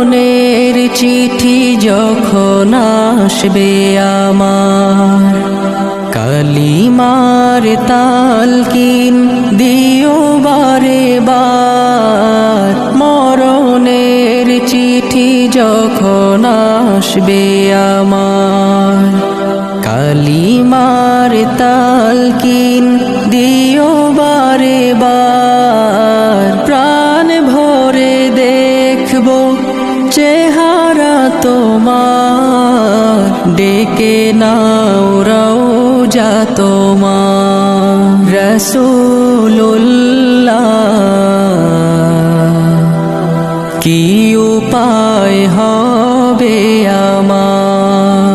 মরণের চিঠি যখন আসবে আমার, কালিমার তালকিন দিও বারে বার। মরণের চিঠি যখন আসবে আমার, কালিমার তালকিন দিও বারে বার। প্রাণ ভরে দেখব চেহারা তোমার, ডেকে নাও রওজা তোমার। রাসূলুল্লাহ কি উপায় হবে আমার,